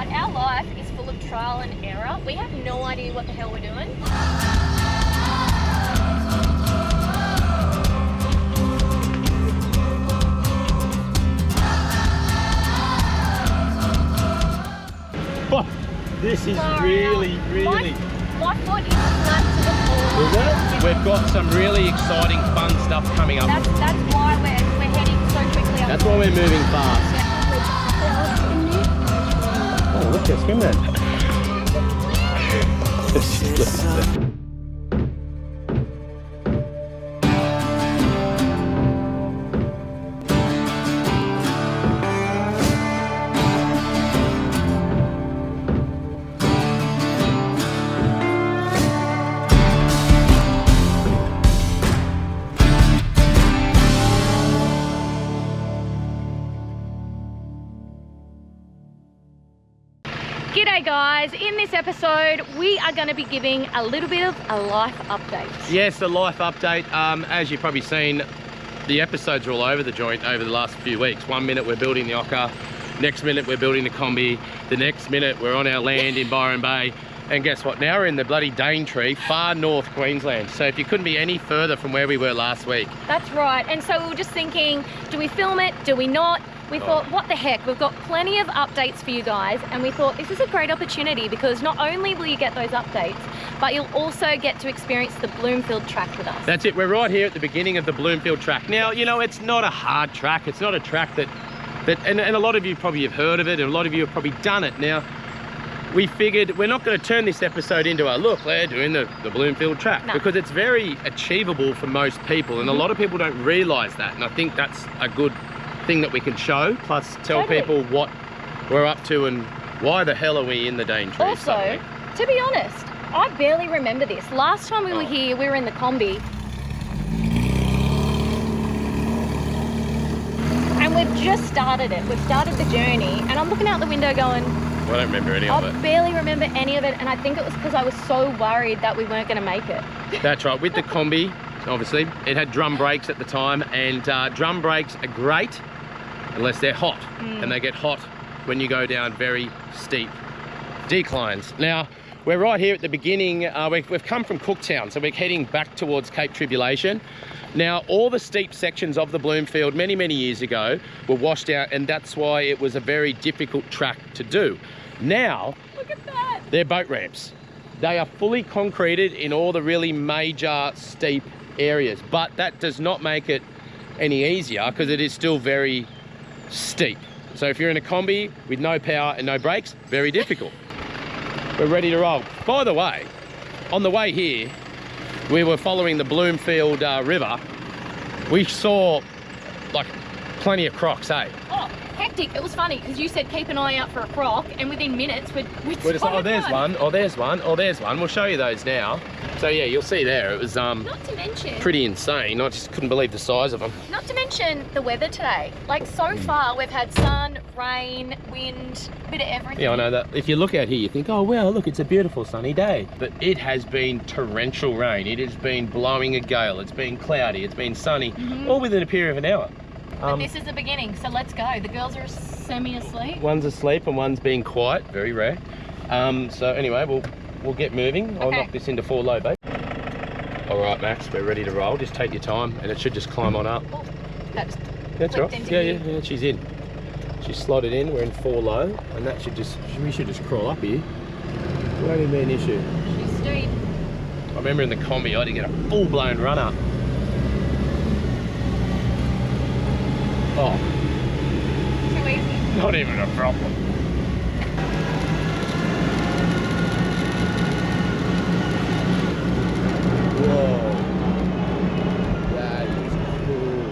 right, our life is full of trial and error. We have no idea what the hell we're doing. Oh, this is really. My foot is flat to the floor. Is it? We've got some really exciting, fun stuff coming up. That's why we're heading so quickly up. That's why we're moving fast. Oh, look, there's swim there. G'day guys, in this episode we are going to be giving a little bit of a life update. Yes, a life update. As you've probably seen, the episodes are all over the joint over the last few weeks. 1 minute we're building the Ocker, next minute we're building the Kombi, the next minute we're on our land in Byron Bay, and guess what, now we're in the bloody Daintree, far North Queensland. So if you couldn't be any further from where we were last week. That's right, and so we were just thinking, do we film it, do we not? We thought, what the heck, we've got plenty of updates for you guys, and we thought this is a great opportunity because not only will you get those updates, but you'll also get to experience the Bloomfield Track with us. That's it, we're right here at the beginning of the Bloomfield Track. Now, you know, it's not a hard track, it's not a track that and a lot of you probably have heard of it, and a lot of you have probably done it. Now, we figured we're not going to turn this episode into a look, they're doing the Bloomfield Track, because it's very achievable for most people, and a lot of people don't realise that, and I think that's a good thing that we can show, plus tell people what we're up to and why the hell are we in the Daintree. Also, to be honest, I barely remember this. Last time we were here, we were in the Kombi. And we've just started it. We've started the journey, and I'm looking out the window going, I don't remember any of it. I barely remember any of it, and I think it was because I was so worried that we weren't going to make it. That's right, with the Kombi, obviously, it had drum brakes at the time, and drum brakes are great unless they're hot, and they get hot when you go down very steep declines. Now, we're right here at the beginning. We've come from Cooktown, so we're heading back towards Cape Tribulation. Now, all the steep sections of the Bloomfield many, many years ago were washed out, and that's why it was a very difficult track to do. Now, look at that. They're boat ramps. They are fully concreted in all the really major steep areas, but that does not make it any easier because it is still very steep. So if you're in a Kombi with no power and no brakes, very difficult. We're ready to roll. By the way, on the way here, we were following the Bloomfield River. We saw like plenty of crocs, eh? Oh, hectic. It was funny because you said keep an eye out for a croc, and within minutes we're just like, oh, there's one, oh, there's one, oh, there's one. We'll show you those now. So yeah, you'll see there, it was not to mention, pretty insane. I just couldn't believe the size of them. Not to mention the weather today. Like so far, we've had sun, rain, wind, a bit of everything. Yeah, I know that. If you look out here, you think, oh, well, look, it's a beautiful sunny day. But it has been torrential rain. It has been blowing a gale. It's been cloudy. It's been sunny, all within a period of an hour. But this is the beginning, so let's go. The girls are semi-asleep. One's asleep and one's being quiet, very rare. So anyway, we'll get moving. I'll knock this into 4 low, babe. All right, Max, we're ready to roll. Just take your time, and it should just climb on up. Oh, that's right. Yeah, she's in. She's slotted in. We're in 4 low, and that should we should just crawl up here. It won't even be an issue. She's steep. I remember in the Kombi, I had to get a full-blown run up. Oh. Too easy. Not even a problem. Whoa. That is cool.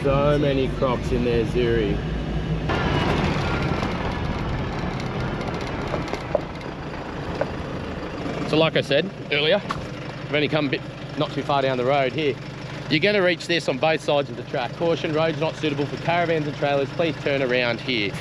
So many crocs in there, Zuri. So like I said earlier, we've only come a bit, not too far down the road here. You're going to reach this on both sides of the track. Caution, road's not suitable for caravans and trailers. Please turn around here.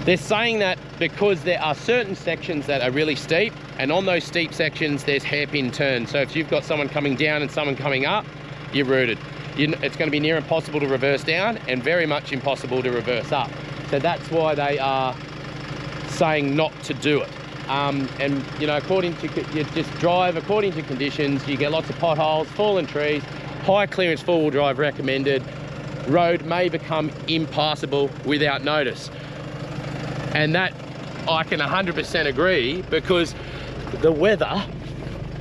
They're saying that because there are certain sections that are really steep, and on those steep sections, there's hairpin turns. So if you've got someone coming down and someone coming up, you're rooted. It's going to be near impossible to reverse down and very much impossible to reverse up. So that's why they are saying not to do it. And you know, you just drive according to conditions. You get lots of potholes, fallen trees, high clearance four-wheel drive recommended. Road may become impassable without notice. And that I can 100% agree, because the weather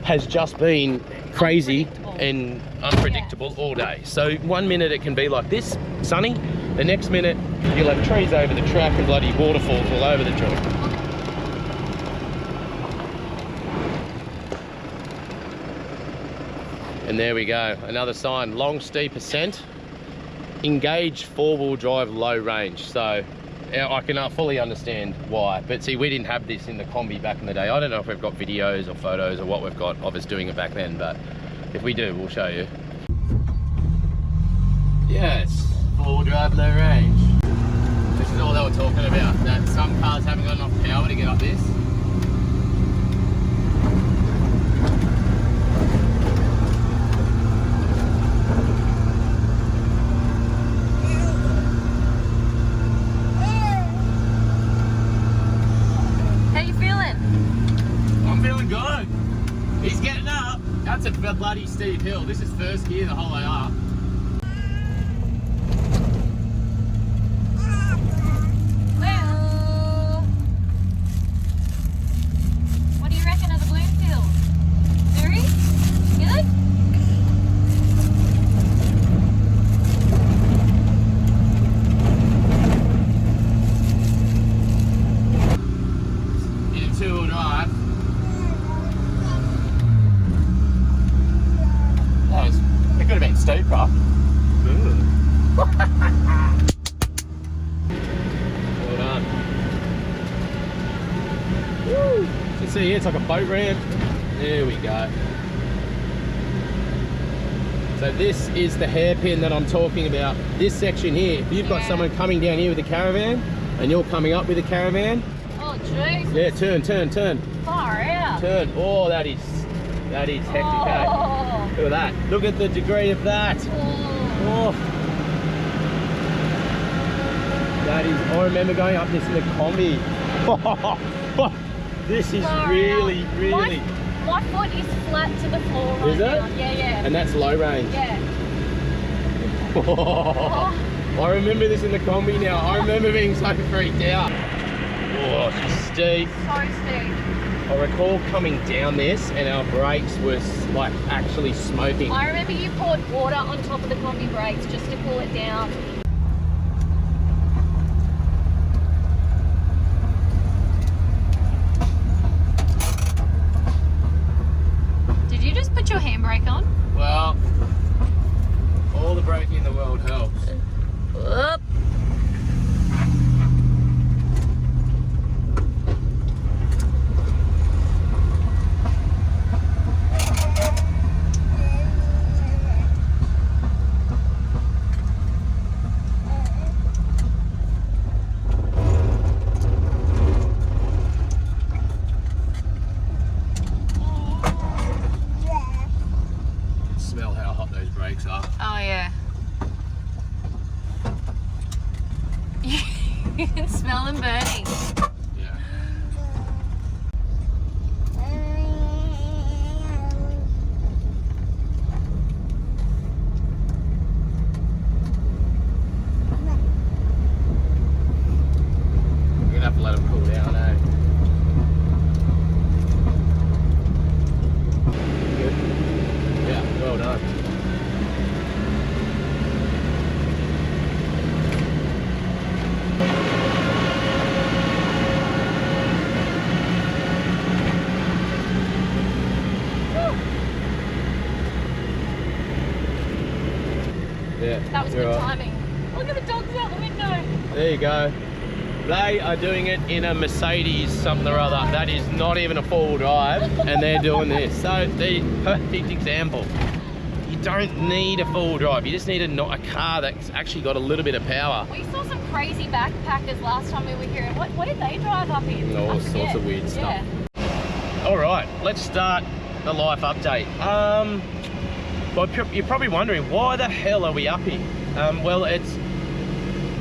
has just been crazy and unpredictable all day. So 1 minute it can be like this, sunny. The next minute you'll have trees over the track and bloody waterfalls all over the joint. And there we go, another sign, long steep ascent, engage four-wheel drive low range. So yeah, I can fully understand why. But see, we didn't have this in the Kombi back in the day. I don't know if we've got videos or photos or what we've got of us doing it back then, but if we do, we'll show you. Yes, four-wheel drive low range. This is all they were talking about, that some cars haven't got enough power to get up this. He's getting up. That's a bloody steep hill. This is first gear the whole way up. Well, what do you reckon of the Bloomfield? Very good? In two-wheel drive. It could have been steeper. Well done. Woo! So you see here, it's like a boat ramp. There we go. So this is the hairpin that I'm talking about. This section here, if you've got someone coming down here with a caravan and you're coming up with a caravan. Oh, jeez. Yeah, turn. Far out. Turn. Oh, that is hectic, eh? Look at that. Look at the degree of that. Oh. That is, I remember going up this in the Kombi. This is really. My foot is flat to the floor right is now. it? Yeah. And that's low range. Yeah. I remember this in the Kombi now. I remember being so freaked out. Oh, she's steep. So steep. I recall coming down this and our brakes were like actually smoking. I remember you poured water on top of the Kombi brakes just to cool it down. Did you just put your handbrake on? Well, all the braking in the world helps. Up. Smell how hot those brakes are. Oh yeah. You can smell them burning. Yeah. We're gonna have to let them cool down, eh? Good. Yeah, well done. Yeah, That was good right. timing. Look at the dogs out the window. There you go. They are doing it in a Mercedes something or other. That is not even a four-wheel drive, and they're doing this. So the perfect example. You don't need a four-wheel drive. You just need a car that's actually got a little bit of power. We saw some crazy backpackers last time we were here. What did they drive up in? All sorts of weird stuff. Yeah. All right, let's start the life update. Well, you're probably wondering, why the hell are we up here? Well, it's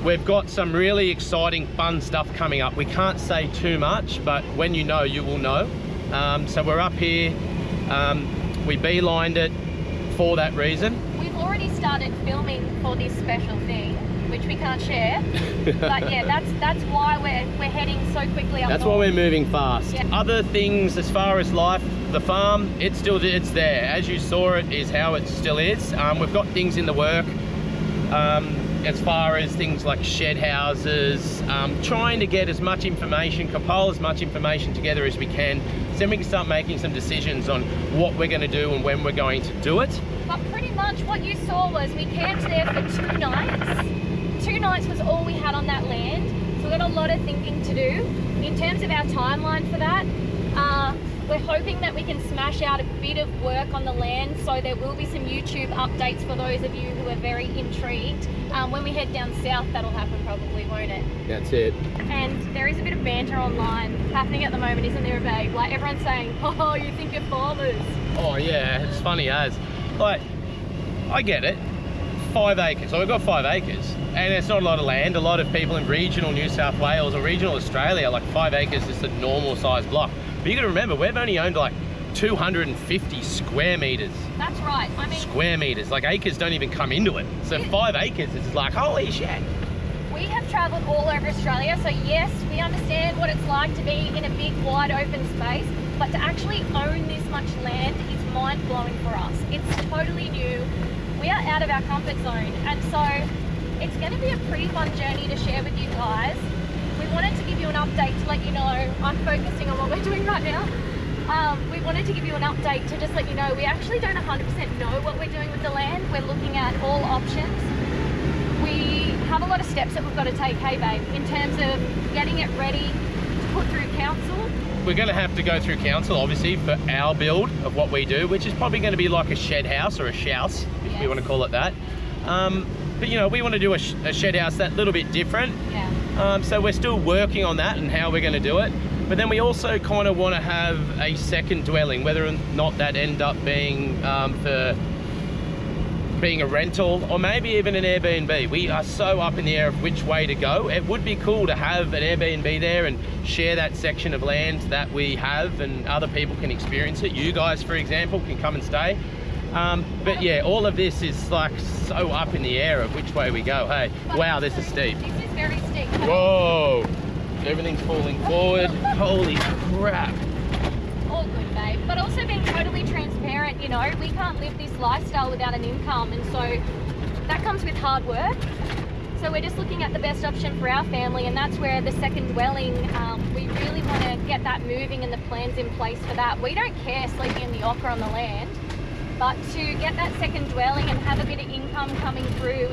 we've got some really exciting, fun stuff coming up. We can't say too much, but when you know, you will know. So we're up here. We beelined it for that reason. We've already started filming for this special thing, which we can't share. But yeah, that's why we're heading so quickly up That's north. why we're moving fast. Yeah. Other things as far as life, the farm, it's there. As you saw, it is how it still is. We've got things in the work. As far as things like shed houses, trying to get as much information, compile as much information together as we can, so then we can start making some decisions on what we're going to do and when we're going to do it. But pretty much what you saw was we camped there for 2 nights. 2 nights was all we had on that land, so we've got a lot of thinking to do. In terms of our timeline for that, we're hoping that we can smash out a bit of work on the land, so there will be some YouTube updates for those of you who are very intrigued. When we head down south, that'll happen probably, won't it? That's it. And there is a bit of banter online happening at the moment, isn't there, babe? Like everyone's saying, oh, you think you're farmers. Oh yeah, it's funny as. Like, I get it. 5 acres, so we've got 5 acres. And it's not a lot of land. A lot of people in regional New South Wales or regional Australia, like 5 acres is a normal size block. But you gotta remember, we've only owned like 250 square meters. That's right. I mean, Square meters, like acres don't even come into it. So 5 acres is like, holy shit. we have travelled all over Australia, so yes, we understand what it's like to be in a big, wide open space, but to actually own this much land is mind-blowing for us. It's totally new. We are out of our comfort zone, and so it's going to be a pretty fun journey to share with you guys. We wanted to give you an update to let you know, I'm focusing on what we're doing right now. We wanted to give you an update to just let you know we actually don't 100% know what we're doing with the land. We're looking at all options. We have a lot of steps that we've got to take, hey babe, in terms of getting it ready to put through council. We're going to have to go through council, obviously, for our build of what we do, which is probably going to be like a shed house or a shouse, if you want to call it that. But you know, we want to do a shed house that's a little bit different. Yeah. So we're still working on that and how we're going to do it. But then we also kind of want to have a second dwelling, whether or not that end up being for being a rental or maybe even an Airbnb. We are so up in the air of which way to go. It would be cool to have an Airbnb there and share that section of land that we have, and other people can experience it. You guys, for example, can come and stay. But yeah, all of this is like so up in the air of which way we go. Hey, But wow, this is steep. This is very steep. Whoa, everything's falling forward. Holy crap. All good, babe. But also being totally transparent, you know, we can't live this lifestyle without an income, and so that comes with hard work. So we're just looking at the best option for our family, and that's where the second dwelling, we really want to get that moving and the plans in place for that. We don't care sleeping in the ochre on the land, but to get that second dwelling and have a bit of income coming through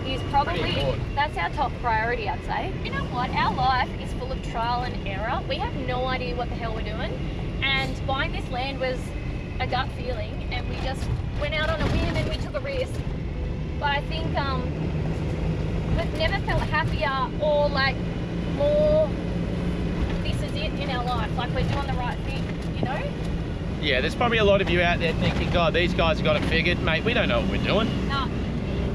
is probably, that's our top priority, I'd say. You know what, our life is full of trial and error. We have no idea what the hell we're doing, and buying this land was a gut feeling, and we just went out on a whim and we took a risk. But I think we've never felt happier or like more this is it in our life, like we're doing the right thing, you know? Yeah, there's probably a lot of you out there thinking, God, these guys have got it figured. Mate, we don't know what we're doing. No.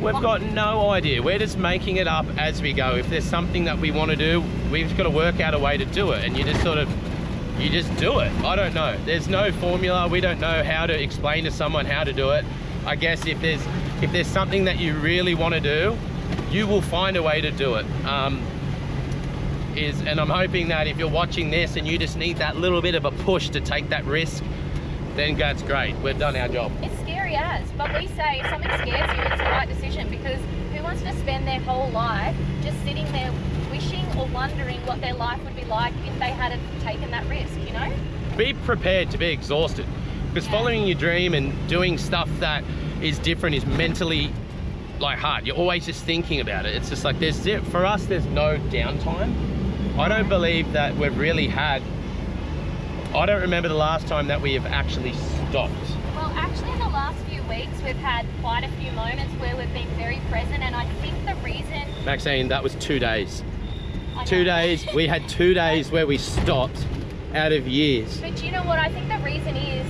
We've got no idea. We're just making it up as we go. If there's something that we want to do, we've just got to work out a way to do it. And you just do it. I don't know. There's no formula. We don't know how to explain to someone how to do it. I guess if there's something that you really want to do, you will find a way to do it. And I'm hoping that if you're watching this and you just need that little bit of a push to take that risk, then that's great. We've done our job. It's scary as, but we say if something scares you, it's the right decision, because who wants to spend their whole life just sitting there wishing or wondering what their life would be like if they hadn't taken that risk, you know? Be prepared to be exhausted, because following your dream and doing stuff that is different is mentally like hard. You're always just thinking about it. It's just like for us, there's no downtime. I don't believe that we've really had, I don't remember the last time that we have actually stopped. Well, actually in the last few weeks, we've had quite a few moments where we've been very present, and I think the reason... Maxine, that was 2 days. 2 days, we had 2 days where we stopped out of years. But you know what, I think the reason is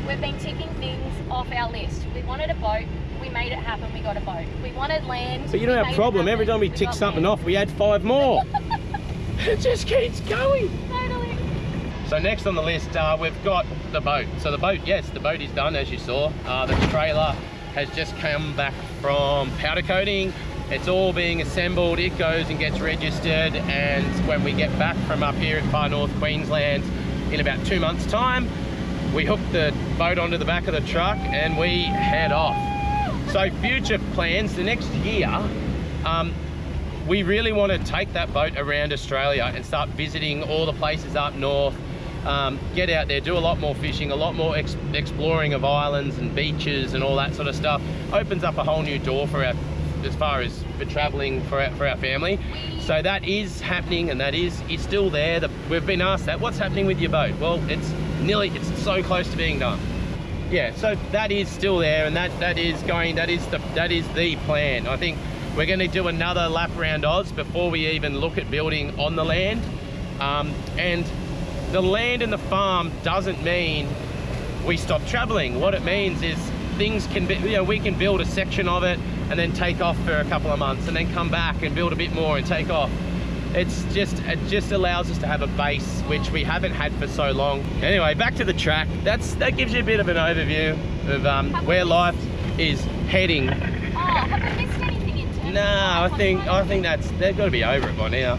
we've been ticking things off our list. We wanted a boat, we made it happen. We got a boat. We wanted land. But you know our problem, every time we tick something off, we add 5 more. It just keeps going. Totally. So next on the list, we've got the boat. So the boat, yes, the boat is done, as you saw. The trailer has just come back from powder coating. It's all being assembled. It goes and gets registered, and when we get back from up here at far North Queensland in about 2 months' time, we hook the boat onto the back of the truck and we head off. So future plans, the next year, we really want to take that boat around Australia and start visiting all the places up north. Get out there, do a lot more fishing, a lot more exploring of islands and beaches and all that sort of stuff. Opens up a whole new door for as far as for traveling for our family. So that is happening, and it's still there. We've been asked that, what's happening with your boat? Well, it's so close to being done. Yeah, so that is still there, and that is the plan. I think we're going to do another lap around Oz before we even look at building on the land. And the land and the farm doesn't mean we stop traveling. What it means is things can be, we can build a section of it and then take off for a couple of months and then come back and build a bit more and take off. It just allows us to have a base which we haven't had for so long. Anyway, back to the track. That gives you a bit of an overview of where life is heading. Oh, have we missed anything in terms? No, I think they've got to be over it by now.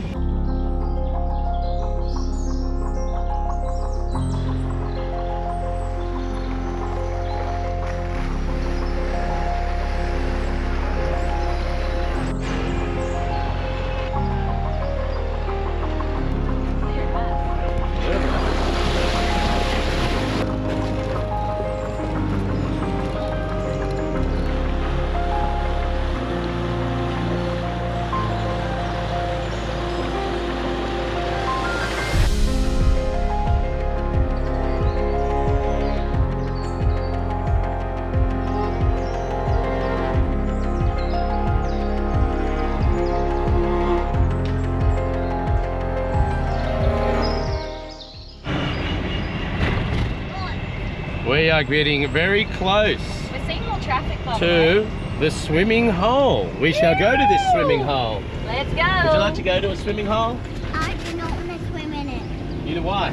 We are getting very close We're seeing more traffic to the swimming hole. We shall go to this swimming hole. Let's go. Would you like to go to a swimming hole? I do not want to swim in it. Neither why.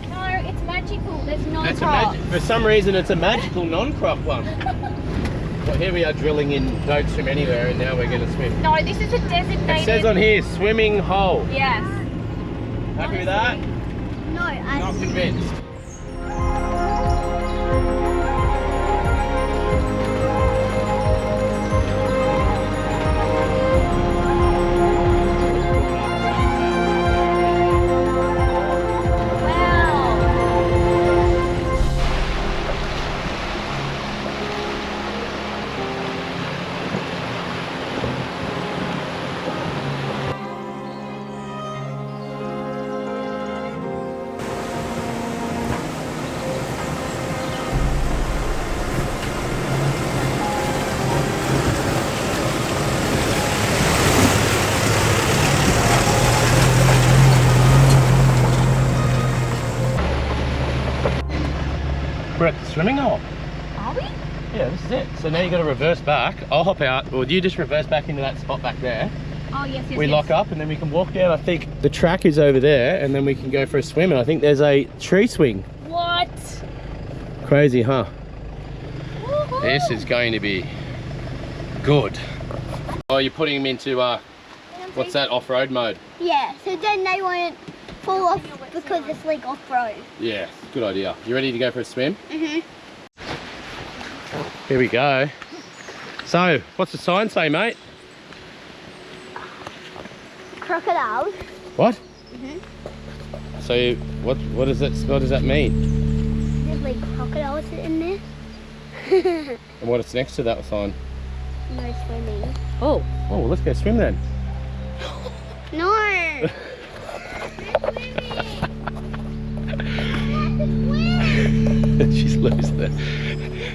No, it's magical. There's no crocs. For some reason, it's a magical non-crop one. Well, here we are drilling in don't swim anywhere, and now we're going to swim. No, this is a designated... It says on here, swimming hole. Yes. Happy with that? No, I'm Not convinced. We're at the swimming hole. Are we? Yeah, this is it. So now you got to reverse back. I'll hop out, or you just reverse back into that spot back there. Oh, yes, yes, We lock up and then we can walk down. I think the track is over there, and then we can go for a swim, and I think there's a tree swing. What? Crazy, huh? Woohoo. This is going to be good. Oh, you're putting them into, what's that, off-road mode? yeah, so then they won't fall off because it's like off-road. Yeah, good idea. You ready to go for a swim? Mm-hmm. Here we go. So, what's the sign say, mate? Crocodiles. What? Mm-hmm. So, what does that mean? There's like crocodiles in there. And what's next to that sign? No swimming. Oh. Oh, well, let's go swim then. No. She's losing it.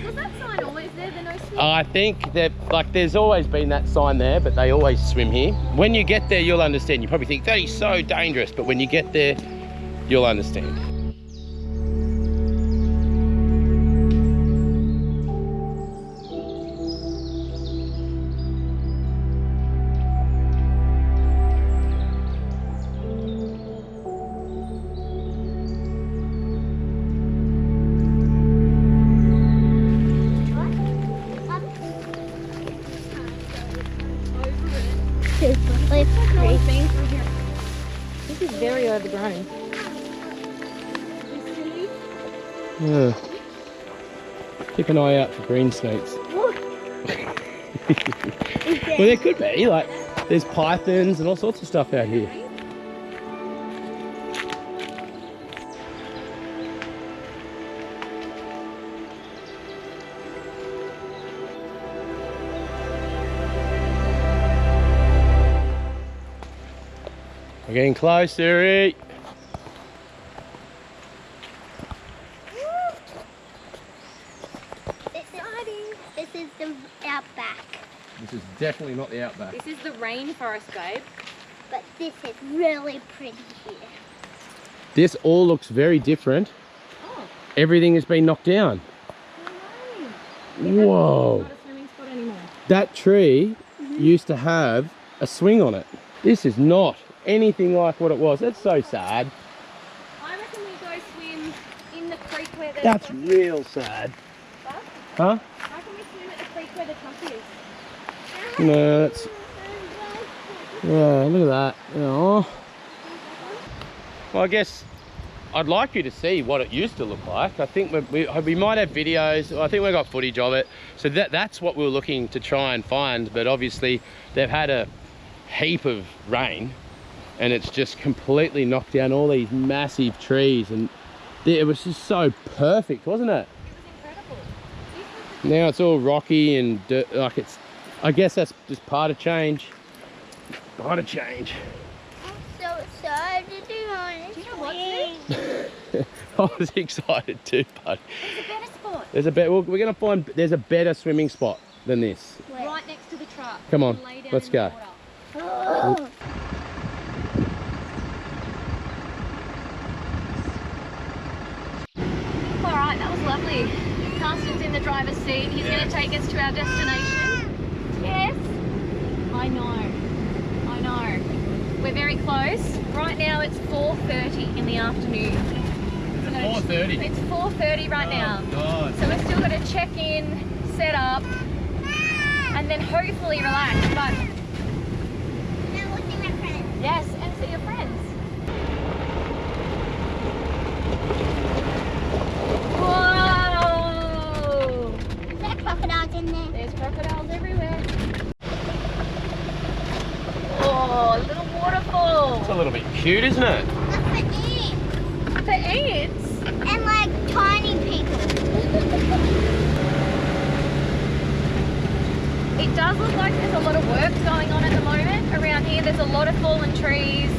Was that sign always there, the no swim? I think that, like, there's always been that sign there, but they always swim here. When you get there, you'll understand. You probably think, that is so dangerous, but when you get there, you'll understand. very overgrown. Yeah. Keep an eye out for green snakes. Well, there could be, like, there's pythons and all sorts of stuff out here. We're getting close, Siri. This is the outback. This is definitely not the outback. This is the rainforest, babe. But this is really pretty here. This all looks very different. Oh. Everything has been knocked down. Whoa. Not a swimming spot anymore. That tree used to have a swing on it. This is not anything like what it was. That's so sad. I reckon we go swim in the creek where there's... That's real sad. Huh? How can we swim at the creek where the tuck is? No, that's... Yeah, look at that. Oh. Well, I guess I'd like you to see what it used to look like. I think we might have videos. I think we've got footage of it. So that's what we're looking to try and find. But obviously they've had a heap of rain and it's just completely knocked down all these massive trees, and it was just so perfect, wasn't it? It was incredible. Now it's all rocky and dirt, like it's, I guess that's just part of change. Part of change. I'm so excited to Do you know what's I was excited too, buddy. There's a better spot. There's a better, we're gonna find, there's a better swimming spot than this. Right next to the truck. Come on, Lay down let's in go. the water. Alright, that was lovely. Carsten's in the driver's seat. He's going to take us to our destination. Yes. I know. We're very close. Right now it's 4:30 in the afternoon. Is it 4:30? It's 4:30 right now. God. So we've still got to check in, set up, and then hopefully relax. But Now we'll see my friends. yes, and see your friends. Whoa! Is there crocodiles in there? There's crocodiles everywhere. Oh, a little waterfall. It's a little bit cute, isn't it? Look for ants. The ants. And like tiny people. It does look like there's a lot of work going on at the moment around here. There's a lot of fallen trees.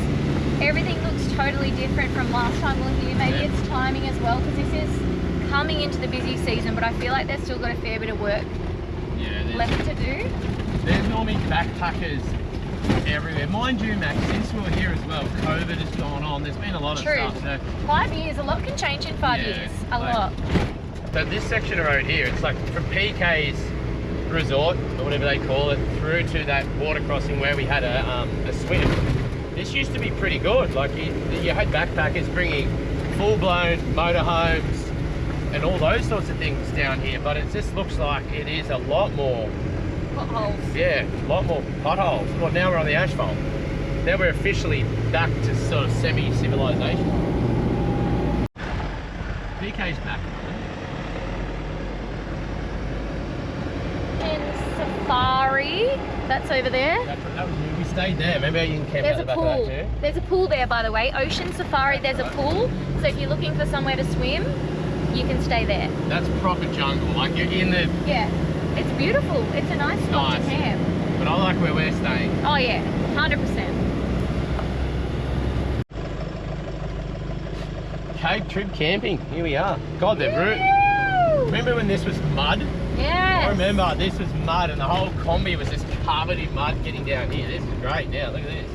Everything looks totally different from last time we were here. Maybe it's timing as well, because this is coming into the busy season, but I feel like they've still got a fair bit of work left to do. There's normally backpackers everywhere. Mind you, Max, since we were here as well, COVID has gone on. There's been a lot of True. stuff. So 5 years, a lot can change in 5 Yeah, years. A like- lot. So this section of road here, it's like from PK's resort, or whatever they call it, through to that water crossing where we had a swim. This used to be pretty good. Like you had backpackers bringing full-blown motorhomes and all those sorts of things down here, but it just looks like it is a lot more, Potholes. yeah, a lot more potholes. Well, now we're on the asphalt. Now we're officially back to sort of semi-civilization. PK's back. Safari, that's over there. That was, we stayed there. Maybe you can camp There's out a the back of pool. that too. There's a pool there, by the way. Ocean Safari, there's a pool. So if you're looking for somewhere to swim, you can stay there. That's proper jungle. Like you're in the. Yeah, it's beautiful. It's a nice spot to camp. But I like where we're staying. Oh yeah, 100%. Cape Trib camping. Here we are. God, they're rude. Remember when this was mud? Yes. I remember this was mud and the whole Kombi was just covered in mud getting down here. This is great now. Look at this.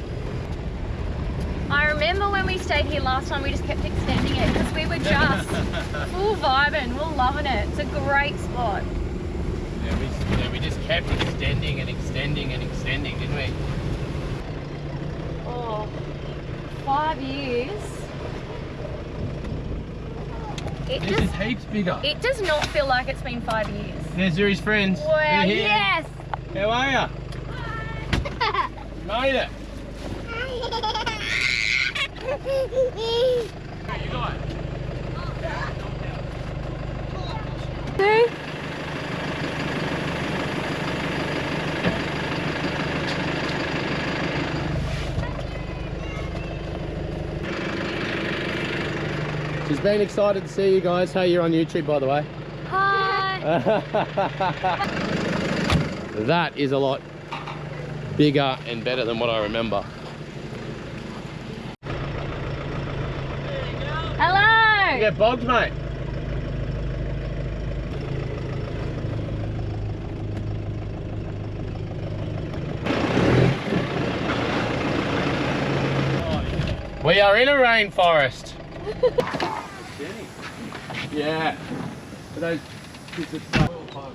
I remember when we stayed here last time, we just kept extending it because we were just full vibing. We're loving it. It's a great spot. Yeah, we just kept extending and extending and extending, didn't we? Oh, 5 years. This is heaps bigger. It does not feel like it's been 5 years. There's Zuri's friends. Wow, They're here. yes! How are ya? Made it. She's been excited to see you guys. Hey, you're on YouTube, by the way. Hi. That is a lot bigger and better than what I remember. Hello. You get bogged, mate. We are in a rainforest. Yeah. For those kids that play.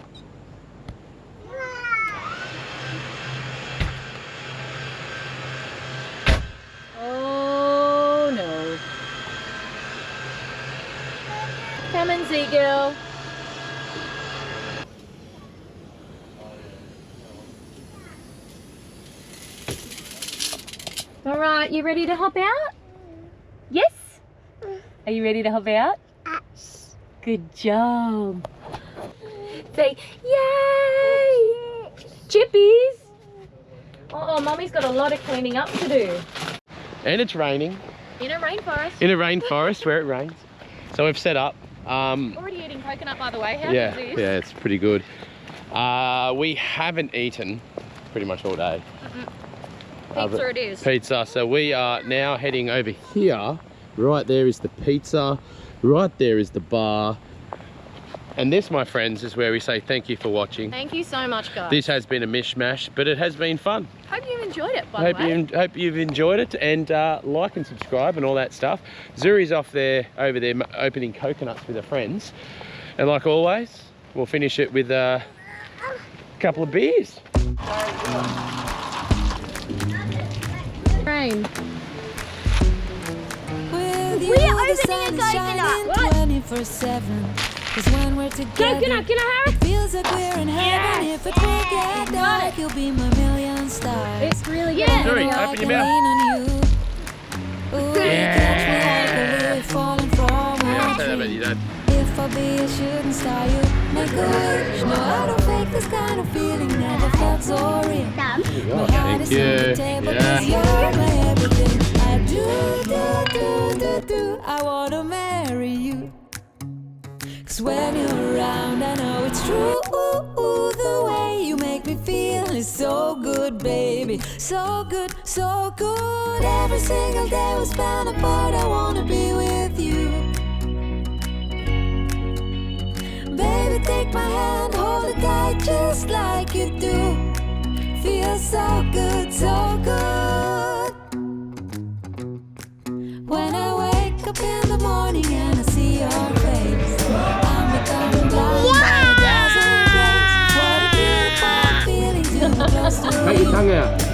Oh no. Come and see, girl. All right, you ready to hop out? Yes? Are you ready to hop out? Good job. Say, yay! Chippies! Oh, Mummy's got a lot of cleaning up to do. And it's raining. In a rainforest. In a rainforest where it rains. So we've set up. Already eating coconut, by the way. How Yeah, is this? yeah, it's pretty good. We haven't eaten pretty much all day. Pizza it is. Pizza. So we are now heading over here. Right there is the pizza. Right there is the bar. And this, my friends, is where we say thank you for watching. Thank you so much, guys. This has been a mishmash, but it has been fun. Hope you've enjoyed it, by the way. Hope you've enjoyed it, and like and subscribe and all that stuff. Zuri's off there, over there, opening coconuts with her friends. And like always, we'll finish it with a couple of beers. Rain. We are opening a coconut. What? 24/7. 'Cause when we're together, Coconut, can I have it feels like we're in heaven. If it will get dark, you'll be my million stars. It's really good. Zuri, I open can your mouth. lean on you. Ooh, you catch me like a leaf falling from Yeah, a say that about tree. you, Dad. If I be a shooting star, you make a wish. No, I don't fake this kind of feeling. Never felt so real. Done. My heart is on the table 'cause you're my everything. I do. I wanna marry you. 'Cause when you're around, I know it's true. The way you make me feel is so good, baby. So good, so good. Every single day we spend apart, I wanna be with you. Baby, take my hand, hold it tight just like you do. Feels so good, so good. When I wake up in the morning and I see your face, I'm becoming blind by a dazzling grace. What a beautiful feeling to be close to Take you. your tongue out.